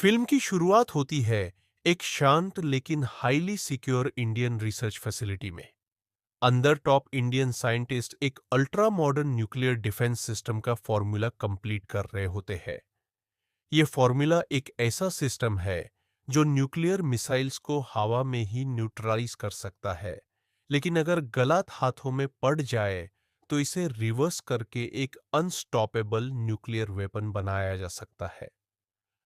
Film की शुरुआत होती है एक शांत लेकिन highly secure Indian research facility में। अंदर टॉप इंडियन साइंटिस्ट एक ultra modern nuclear defence system का फॉर्मूला कंप्लीट कर रहे होते हैं। यह फॉर्मूला एक ऐसा सिस्टम है जो न्यूक्लियर मिसाइल्स को हवा में ही न्यूट्रलाइज कर सकता है, लेकिन अगर गलत हाथों में पड़ जाए तो इसे रिवर्स करके एक अनस्टॉपेबल न्यूक्लियर वेपन बनाया जा सकता है।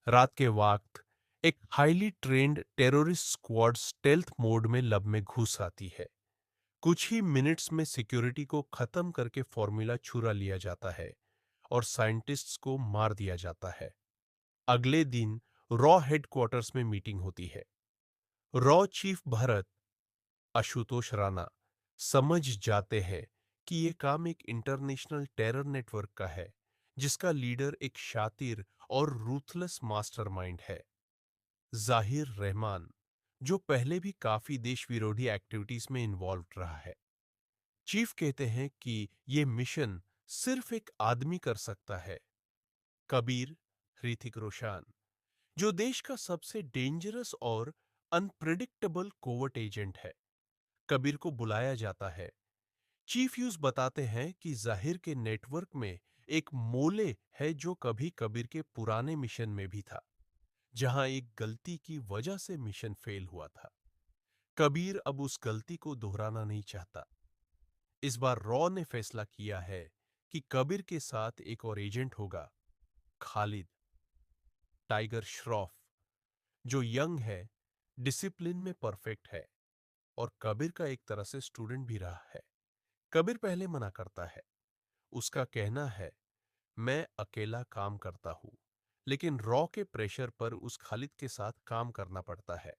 रात के वक्त एक highly trained terrorist squad stealth mode में लब में घुस आती है। कुछ ही मिनट्स में सिक्योरिटी को खत्म करके फॉर्मूला चुरा लिया जाता है और साइंटिस्ट्स को मार दिया जाता है। अगले दिन रॉ हेडक्वार्टर्स में मीटिंग होती है। रॉ चीफ भरत आशुतोष राणा समझ जाते हैं कि यह काम एक इंटरनेशनल टेरर नेटवर्क का है, जिसका लीडर एक शातिर और रूथलेस मास्टरमाइंड है, जाहिर रहमान, जो पहले भी काफी देश विरोधी एक्टिविटीज में इन्वॉल्व रहा है। चीफ कहते हैं कि यह मिशन सिर्फ एक आदमी कर सकता है, कबीर ऋतिक रोशन, जो देश का सबसे डेंजरस और अनप्रिडिक्टेबल कोवर्ट एजेंट है। कबीर को बुलाया जाता है। चीफ यूज बताते हैं कि जाहिर के नेटवर्क में एक मोले है जो कभी कबीर के पुराने मिशन में भी था, जहां एक गलती की वजह से मिशन फेल हुआ था। कबीर अब उस गलती को दोहराना नहीं चाहता। इस बार रॉ ने फैसला किया है कि कबीर के साथ एक और एजेंट होगा, खालिद टाइगर श्रॉफ, जो यंग है, डिसिप्लिन में परफेक्ट है और कबीर का एक तरह से स्टूडेंट भी रहा है। कबीर पहले मना करता है। उसका कहना है, मैं अकेला काम करता हूं, लेकिन रॉ के प्रेशर पर उस खालिद के साथ काम करना पड़ता है।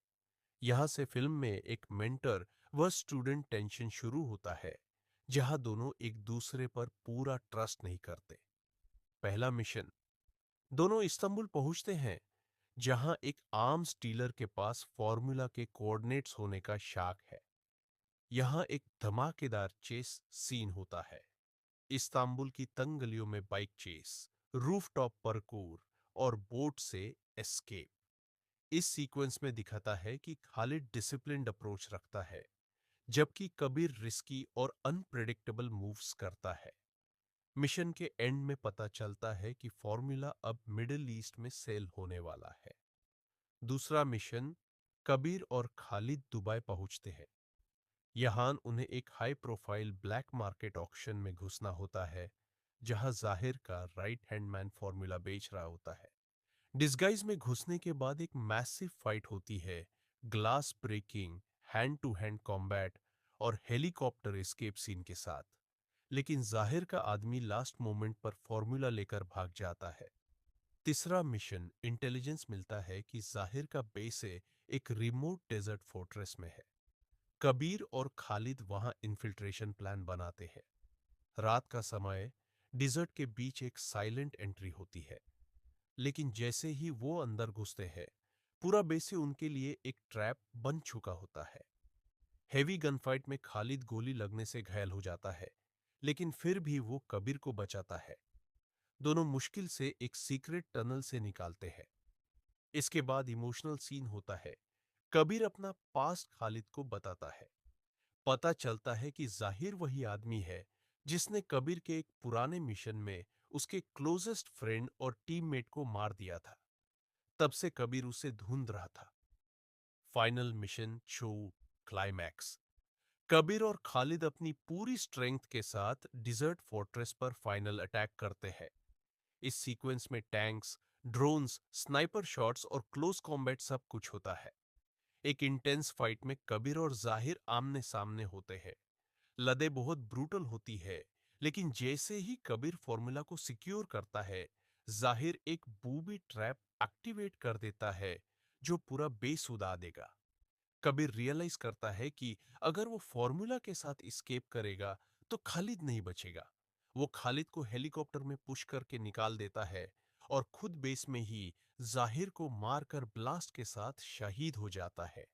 यहां से फिल्म में एक मेंटर व स्टूडेंट टेंशन शुरू होता है, जहां दोनों एक दूसरे पर पूरा ट्रस्ट नहीं करते। पहला मिशन, दोनों इस्तांबुल पहुंचते हैं, जहां एक आर्म्स डीलर के पास फॉर्मूला के कोऑर्डिनेट्स होने का शाक है। यहां एक धमाकेदार चेस सीन होता है। इस्तांबुल की तंग गलियों में बाइक चेस, रूफटॉप परकूर और बोट से एस्केप। इस सीक्वेंस में दिखाता है कि खालिद डिसिप्लिन्ड अप्रोच रखता है, जबकि कबीर रिस्की और अनप्रेडिक्टेबल मूव्स करता है। मिशन के एंड में पता चलता है कि फॉर्मूला अब मिडिल ईस्ट में सेल होने वाला है। दूसरा मिशन, कबीर और खालिद दुबई पहुंचते हैं। यहां उन्हें एक high profile black market auction में घुसना होता है, जहां जाहिर का राइट हैंड मैन फॉर्मूला बेच रहा होता है। डिस्गाइज में घुसने के बाद एक मैसिव फाइट होती है, glass breaking, hand to hand combat और हेलीकॉप्टर एस्केप सीन के साथ। लेकिन जाहिर का आदमी लास्ट मोमेंट पर फॉर्मूला लेकर भाग जाता है। तीसरा मिशन, इंटेलिजेंस मिलता है कि जाहिर का बेस एक रिमोट डेजर्ट फोर्ट्रेस में है। कबीर और खालिद वहां इन्फिल्ट्रेशन प्लान बनाते हैं। रात का समय, डिजर्ट के बीच एक साइलेंट एंट्री होती है, लेकिन जैसे ही वो अंदर घुसते हैं, पूरा बेस उनके लिए एक ट्रैप बन चुका होता है। हेवी गनफाइट में खालिद गोली लगने से घायल हो जाता है, लेकिन फिर भी वो कबीर को बचाता है। दोनों मुश्किल से एक सीक्रेट टनल से निकालते हैं। इसके बाद इमोशनल सीन होता है। कबीर अपना पास्ट खालिद को बताता है। पता चलता है कि जाहिर वही आदमी है जिसने कबीर के एक पुराने मिशन में उसके क्लोजेस्ट फ्रेंड और टीममेट को मार दिया था। तब से कबीर उसे ढूंढ रहा था। Final mission show climax, Kabir और खालिद अपनी पूरी स्ट्रेंथ के साथ डिजर्ट फोर्ट्रेस पर फाइनल अटैक करते हैं। इस सीक्वेंस में टैंक्स, ड्रोन्स, स्नाइपर शॉट्स और क्लोज कॉम्बैट सब कुछ होता है। एक इंटेंस फाइट में कबीर और जाहिर आमने सामने होते हैं। लड़ाई बहुत ब्रूटल होती है, लेकिन जैसे ही कबीर फॉर्मूला को सिक्योर करता है, जाहिर एक बूबी ट्रैप एक्टिवेट कर देता है, जो पूरा बेस उड़ा देगा। कबीर रियलाइज करता है कि अगर वो फॉर्मूला के साथ एस्केप करेगा तो खालिद नहीं बचेगा। वो खालिद को हेलीकॉप्टर में पुश करके निकाल देता है और खुद बेस में ही जाहिर को मारकर ब्लास्ट के साथ शहीद हो जाता है।